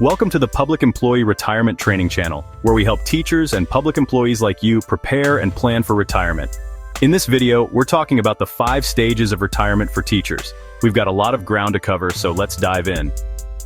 Welcome to the Public Employee Retirement Training Channel, where we help teachers and public employees like you prepare and plan for retirement. In this video, we're talking about the 5 stages of retirement for teachers. We've got a lot of ground to cover, so let's dive in.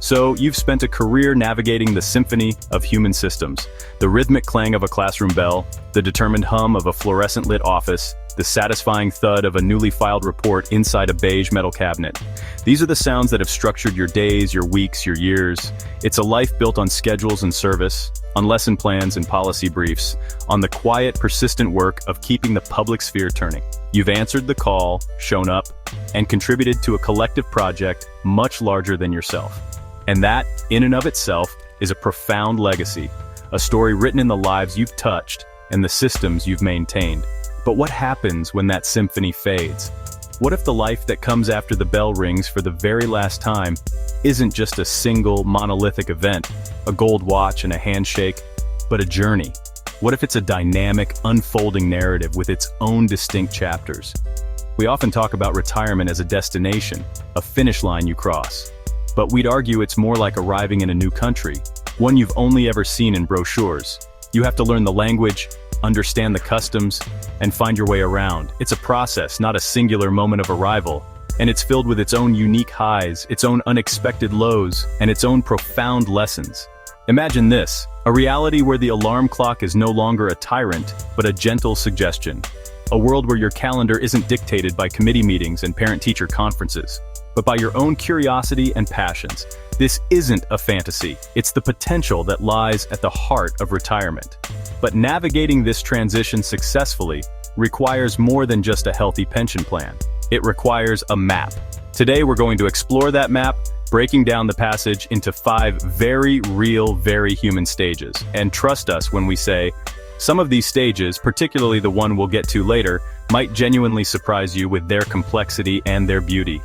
So, you've spent a career navigating the symphony of human systems, the rhythmic clang of a classroom bell, the determined hum of a fluorescent-lit office, the satisfying thud of a newly filed report inside a beige metal cabinet. These are the sounds that have structured your days, your weeks, your years. It's a life built on schedules and service, on lesson plans and policy briefs, on the quiet, persistent work of keeping the public sphere turning. You've answered the call, shown up, and contributed to a collective project much larger than yourself. And that, in and of itself, is a profound legacy, a story written in the lives you've touched and the systems you've maintained. But what happens when that symphony fades? What if the life that comes after the bell rings for the very last time isn't just a single monolithic event, a gold watch and a handshake, but a journey? What if it's a dynamic, unfolding narrative with its own distinct chapters? We often talk about retirement as a destination, a finish line you cross. But we'd argue it's more like arriving in a new country, one you've only ever seen in brochures. You have to learn the language, understand the customs, and find your way around. It's a process, not a singular moment of arrival, and it's filled with its own unique highs, its own unexpected lows, and its own profound lessons. Imagine this, a reality where the alarm clock is no longer a tyrant, but a gentle suggestion. A world where your calendar isn't dictated by committee meetings and parent-teacher conferences, but by your own curiosity and passions. This isn't a fantasy, it's the potential that lies at the heart of retirement. But navigating this transition successfully requires more than just a healthy pension plan. It requires a map. Today we're going to explore that map, breaking down the passage into 5 very real, very human stages. And trust us when we say, some of these stages, particularly the one we'll get to later, might genuinely surprise you with their complexity and their beauty.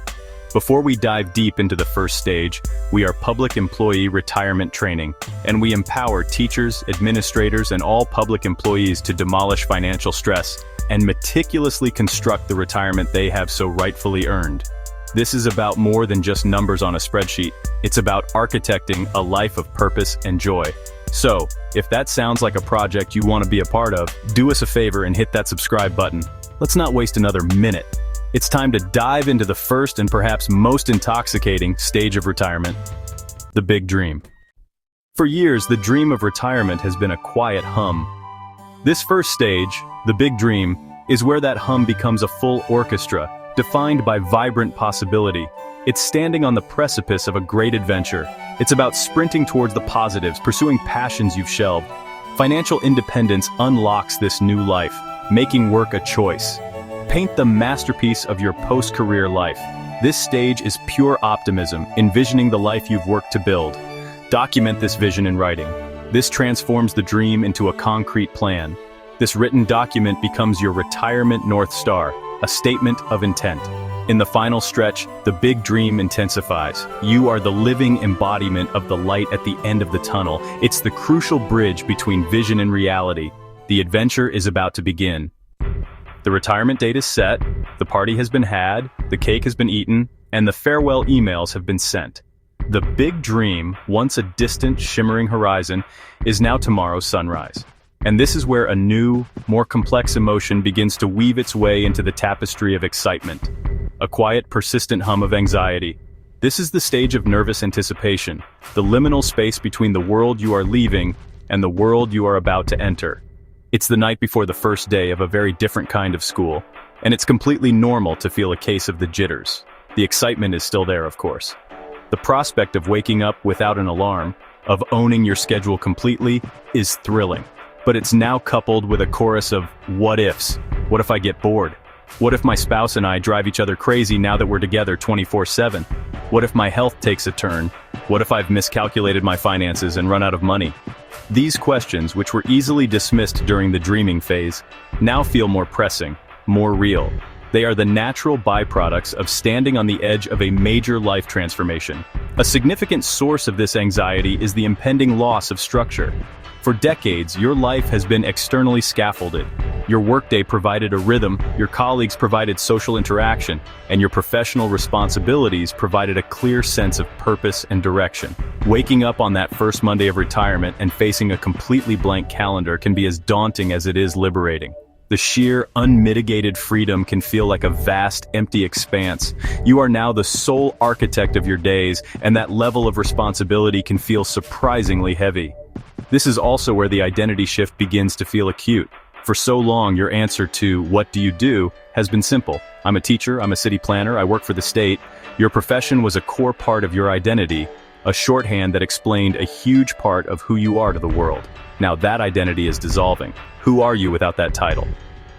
Before we dive deep into the first stage, we are Public Employee Retirement Training, and we empower teachers, administrators, and all public employees to demolish financial stress and meticulously construct the retirement they have so rightfully earned. This is about more than just numbers on a spreadsheet. It's about architecting a life of purpose and joy. So, if that sounds like a project you want to be a part of, do us a favor and hit that subscribe button. Let's not waste another minute. It's time to dive into the first and perhaps most intoxicating stage of retirement, the big dream. For years, the dream of retirement has been a quiet hum. This first stage, the big dream, is where that hum becomes a full orchestra, defined by vibrant possibility. It's standing on the precipice of a great adventure. It's about sprinting towards the positives, pursuing passions you've shelved. Financial independence unlocks this new life, making work a choice. Paint the masterpiece of your post-career life. This stage is pure optimism, envisioning the life you've worked to build. Document this vision in writing. This transforms the dream into a concrete plan. This written document becomes your retirement North Star, a statement of intent. In the final stretch, the big dream intensifies. You are the living embodiment of the light at the end of the tunnel. It's the crucial bridge between vision and reality. The adventure is about to begin. The retirement date is set, the party has been had, the cake has been eaten, and the farewell emails have been sent. The big dream, once a distant, shimmering horizon, is now tomorrow's sunrise. And this is where a new, more complex emotion begins to weave its way into the tapestry of excitement. A quiet, persistent hum of anxiety. This is the stage of nervous anticipation, the liminal space between the world you are leaving and the world you are about to enter. It's the night before the first day of a very different kind of school, and it's completely normal to feel a case of the jitters. The excitement is still there, of course. The prospect of waking up without an alarm, of owning your schedule completely, is thrilling. But it's now coupled with a chorus of what-ifs. What if I get bored? What if my spouse and I drive each other crazy now that we're together 24/7? What if my health takes a turn? What if I've miscalculated my finances and run out of money? These questions, which were easily dismissed during the dreaming phase, now feel more pressing, more real. They are the natural byproducts of standing on the edge of a major life transformation. A significant source of this anxiety is the impending loss of structure. For decades, your life has been externally scaffolded. Your workday provided a rhythm, your colleagues provided social interaction, and your professional responsibilities provided a clear sense of purpose and direction. Waking up on that first Monday of retirement and facing a completely blank calendar can be as daunting as it is liberating. The sheer, unmitigated freedom can feel like a vast, empty expanse. You are now the sole architect of your days, and that level of responsibility can feel surprisingly heavy. This is also where the identity shift begins to feel acute. For so long, your answer to "what do you do" has been simple. I'm a teacher, I'm a city planner, I work for the state. Your profession was a core part of your identity, a shorthand that explained a huge part of who you are to the world. Now that identity is dissolving. Who are you without that title?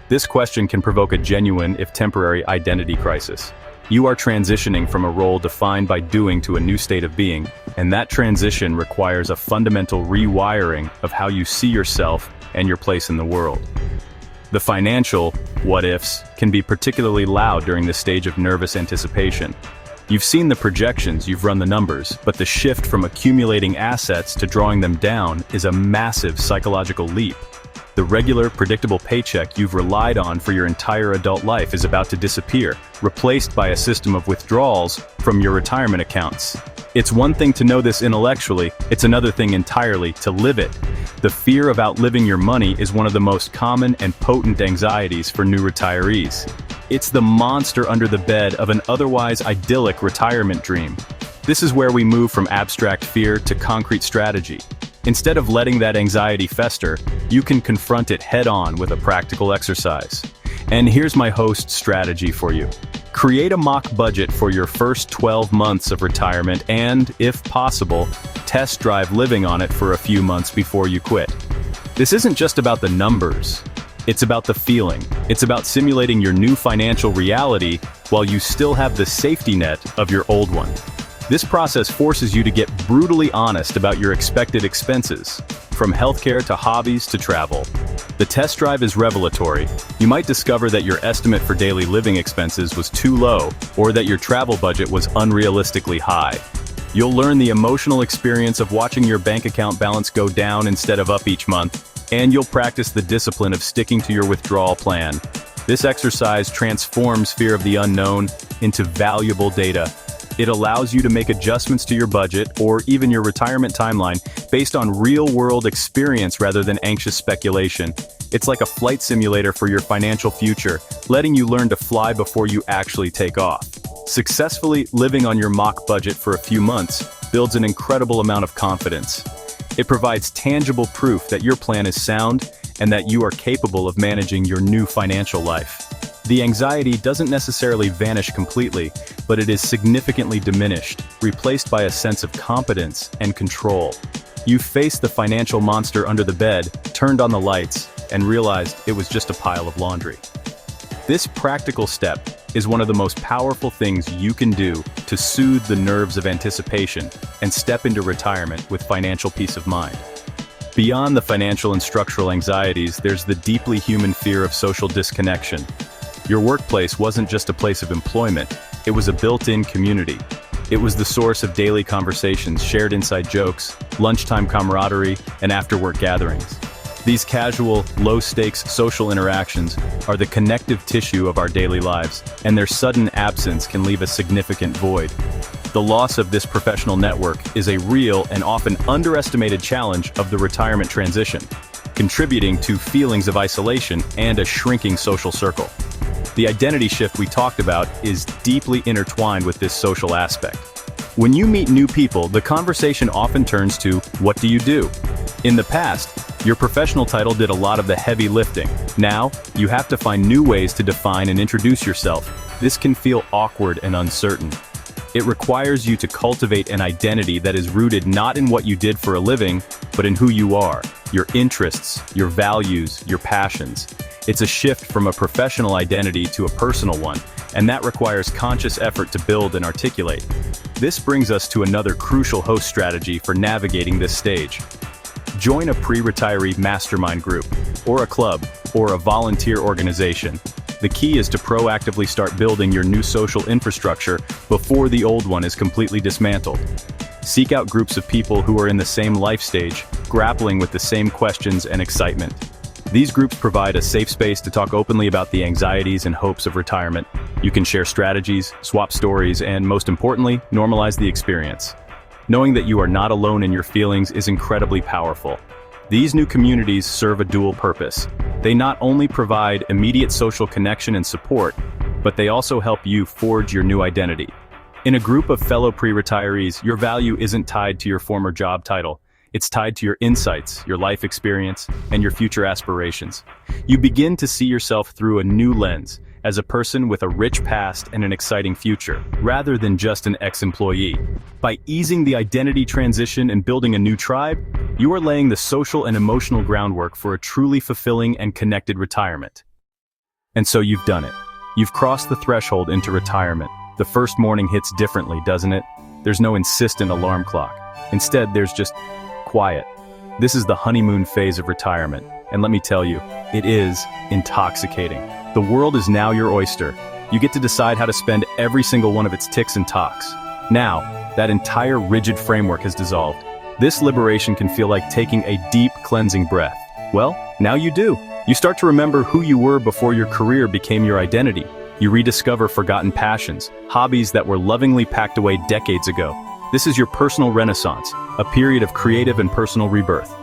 This question can provoke a genuine, if temporary, identity crisis. You are transitioning from a role defined by doing to a new state of being, and that transition requires a fundamental rewiring of how you see yourself and your place in the world. The financial what-ifs can be particularly loud during this stage of nervous anticipation. You've seen the projections, you've run the numbers, but the shift from accumulating assets to drawing them down is a massive psychological leap. The regular, predictable paycheck you've relied on for your entire adult life is about to disappear, replaced by a system of withdrawals from your retirement accounts. It's one thing to know this intellectually, it's another thing entirely to live it. The fear of outliving your money is one of the most common and potent anxieties for new retirees. It's the monster under the bed of an otherwise idyllic retirement dream. This is where we move from abstract fear to concrete strategy. Instead of letting that anxiety fester, you can confront it head-on with a practical exercise. And here's my host's strategy for you. Create a mock budget for your first 12 months of retirement and, if possible, test drive living on it for a few months before you quit. This isn't just about the numbers. It's about the feeling. It's about simulating your new financial reality while you still have the safety net of your old one. This process forces you to get brutally honest about your expected expenses, from healthcare to hobbies to travel. The test drive is revelatory. You might discover that your estimate for daily living expenses was too low, or that your travel budget was unrealistically high. You'll learn the emotional experience of watching your bank account balance go down instead of up each month, and you'll practice the discipline of sticking to your withdrawal plan. This exercise transforms fear of the unknown into valuable data. It allows you to make adjustments to your budget or even your retirement timeline based on real-world experience rather than anxious speculation. It's like a flight simulator for your financial future, letting you learn to fly before you actually take off. Successfully living on your mock budget for a few months builds an incredible amount of confidence. It provides tangible proof that your plan is sound and that you are capable of managing your new financial life. The anxiety doesn't necessarily vanish completely, but it is significantly diminished, replaced by a sense of competence and control. You faced the financial monster under the bed, turned on the lights, and realized it was just a pile of laundry. This practical step is one of the most powerful things you can do to soothe the nerves of anticipation and step into retirement with financial peace of mind. Beyond the financial and structural anxieties, there's the deeply human fear of social disconnection. Your workplace wasn't just a place of employment, it was a built-in community. It was the source of daily conversations, shared inside jokes, lunchtime camaraderie, and after-work gatherings. These casual, low-stakes social interactions are the connective tissue of our daily lives, and their sudden absence can leave a significant void. The loss of this professional network is a real and often underestimated challenge of the retirement transition, contributing to feelings of isolation and a shrinking social circle. The identity shift we talked about is deeply intertwined with this social aspect. When you meet new people, the conversation often turns to, what do you do? In the past, your professional title did a lot of the heavy lifting. Now, you have to find new ways to define and introduce yourself. This can feel awkward and uncertain. It requires you to cultivate an identity that is rooted not in what you did for a living, but in who you are, your interests, your values, your passions. It's a shift from a professional identity to a personal one, and that requires conscious effort to build and articulate. This brings us to another crucial host strategy for navigating this stage. Join a pre-retiree mastermind group, or a club, or a volunteer organization. The key is to proactively start building your new social infrastructure before the old one is completely dismantled. Seek out groups of people who are in the same life stage, grappling with the same questions and excitement. These groups provide a safe space to talk openly about the anxieties and hopes of retirement. You can share strategies, swap stories, and most importantly, normalize the experience. Knowing that you are not alone in your feelings is incredibly powerful. These new communities serve a dual purpose. They not only provide immediate social connection and support, but they also help you forge your new identity. In a group of fellow pre-retirees, your value isn't tied to your former job title. It's tied to your insights, your life experience, and your future aspirations. You begin to see yourself through a new lens, as a person with a rich past and an exciting future, rather than just an ex-employee. By easing the identity transition and building a new tribe, you are laying the social and emotional groundwork for a truly fulfilling and connected retirement. And so you've done it. You've crossed the threshold into retirement. The first morning hits differently, doesn't it? There's no insistent alarm clock. Instead, there's just quiet. This is the honeymoon phase of retirement, and let me tell you, it is intoxicating. The world is now your oyster. You get to decide how to spend every single one of its ticks and talks. Now, that entire rigid framework has dissolved. This liberation can feel like taking a deep, cleansing breath. Well, now you do. You start to remember who you were before your career became your identity. You rediscover forgotten passions, hobbies that were lovingly packed away decades ago. This is your personal renaissance, a period of creative and personal rebirth.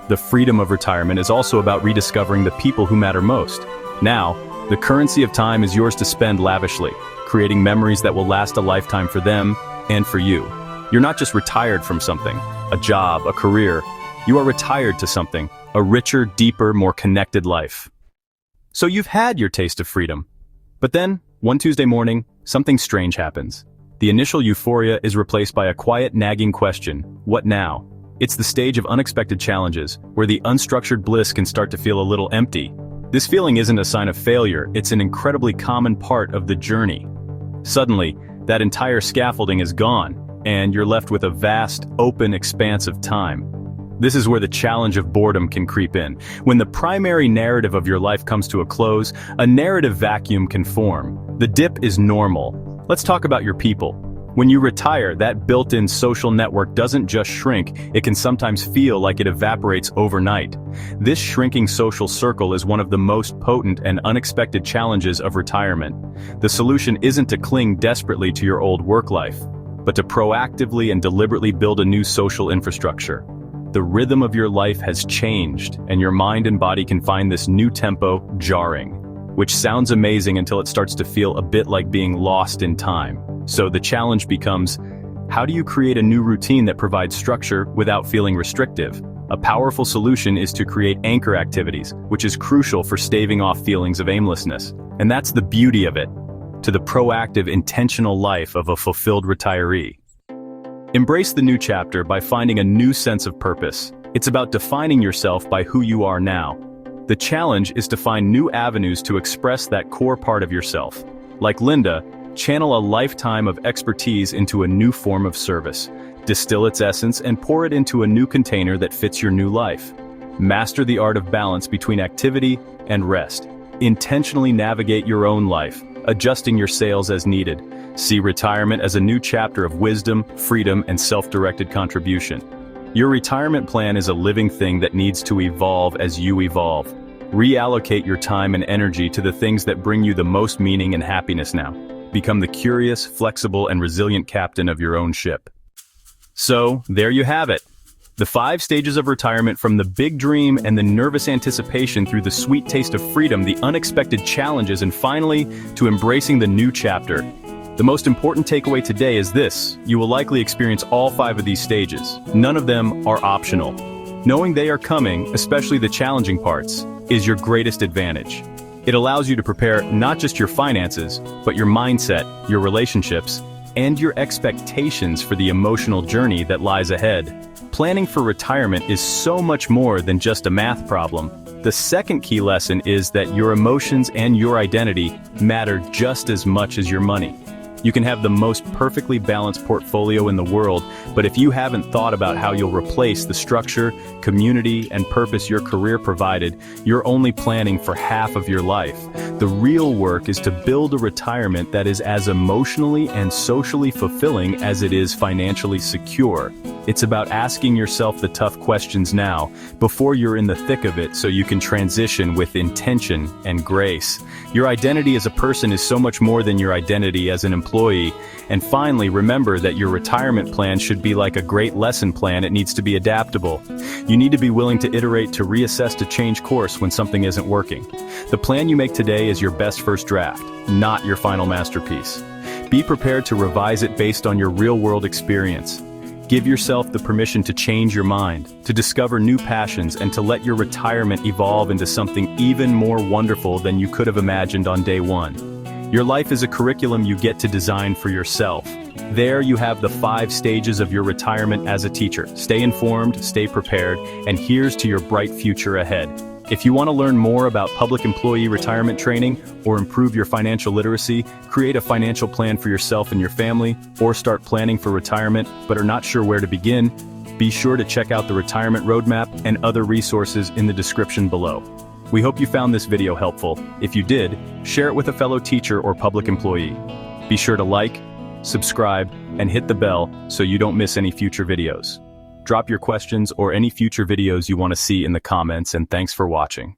The freedom of retirement is also about rediscovering the people who matter most. Now, the currency of time is yours to spend lavishly, creating memories that will last a lifetime for them and for you. You're not just retired from something, a job, a career. You are retired to something, a richer, deeper, more connected life. So you've had your taste of freedom. But then, one Tuesday morning, something strange happens. The initial euphoria is replaced by a quiet, nagging question: what now? It's the stage of unexpected challenges, where the unstructured bliss can start to feel a little empty. This feeling isn't a sign of failure, it's an incredibly common part of the journey. Suddenly, that entire scaffolding is gone, and you're left with a vast, open expanse of time. This is where the challenge of boredom can creep in. When the primary narrative of your life comes to a close, a narrative vacuum can form. The dip is normal. Let's talk about your people. When you retire, that built-in social network doesn't just shrink, it can sometimes feel like it evaporates overnight. This shrinking social circle is one of the most potent and unexpected challenges of retirement. The solution isn't to cling desperately to your old work life, but to proactively and deliberately build a new social infrastructure. The rhythm of your life has changed, and your mind and body can find this new tempo jarring, which sounds amazing until it starts to feel a bit like being lost in time. So the challenge becomes, how do you create a new routine that provides structure without feeling restrictive? A powerful solution is to create anchor activities, which is crucial for staving off feelings of aimlessness. And that's the beauty of it, to the proactive, intentional life of a fulfilled retiree. Embrace the new chapter by finding a new sense of purpose. It's about defining yourself by who you are now. The challenge is to find new avenues to express that core part of yourself. Like Linda, channel a lifetime of expertise into a new form of service. Distill its essence and pour it into a new container that fits your new life. Master the art of balance between activity and rest. Intentionally navigate your own life, adjusting your sails as needed. See retirement as a new chapter of wisdom, freedom, and self-directed contribution. Your retirement plan is a living thing that needs to evolve as you evolve. Reallocate your time and energy to the things that bring you the most meaning and happiness now. Become the curious, flexible, and resilient captain of your own ship. So, there you have it. The 5 stages of retirement, from the big dream and the nervous anticipation through the sweet taste of freedom, the unexpected challenges, and finally, to embracing the new chapter. The most important takeaway today is this: you will likely experience all 5 of these stages. None of them are optional. Knowing they are coming, especially the challenging parts, is your greatest advantage. It allows you to prepare not just your finances, but your mindset, your relationships, and your expectations for the emotional journey that lies ahead. Planning for retirement is so much more than just a math problem. The second key lesson is that your emotions and your identity matter just as much as your money. You can have the most perfectly balanced portfolio in the world, but if you haven't thought about how you'll replace the structure, community, and purpose your career provided, you're only planning for half of your life. The real work is to build a retirement that is as emotionally and socially fulfilling as it is financially secure. It's about asking yourself the tough questions now, before you're in the thick of it, so you can transition with intention and grace. Your identity as a person is so much more than your identity as an employee. And finally, remember that your retirement plan should be like a great lesson plan. It needs to be adaptable. You need to be willing to iterate, to reassess, to change course when something isn't working. The plan you make today is your best first draft, not your final masterpiece. Be prepared to revise it based on your real-world experience. Give yourself the permission to change your mind, to discover new passions, and to let your retirement evolve into something even more wonderful than you could have imagined on day one. Your life is a curriculum you get to design for yourself. There you have the 5 stages of your retirement as a teacher. Stay informed, stay prepared, and here's to your bright future ahead. If you want to learn more about public employee retirement training or improve your financial literacy, create a financial plan for yourself and your family, or start planning for retirement but are not sure where to begin, be sure to check out the retirement roadmap and other resources in the description below. We hope you found this video helpful. If you did, share it with a fellow teacher or public employee. Be sure to like, subscribe, and hit the bell so you don't miss any future videos. Drop your questions or any future videos you want to see in the comments, and thanks for watching.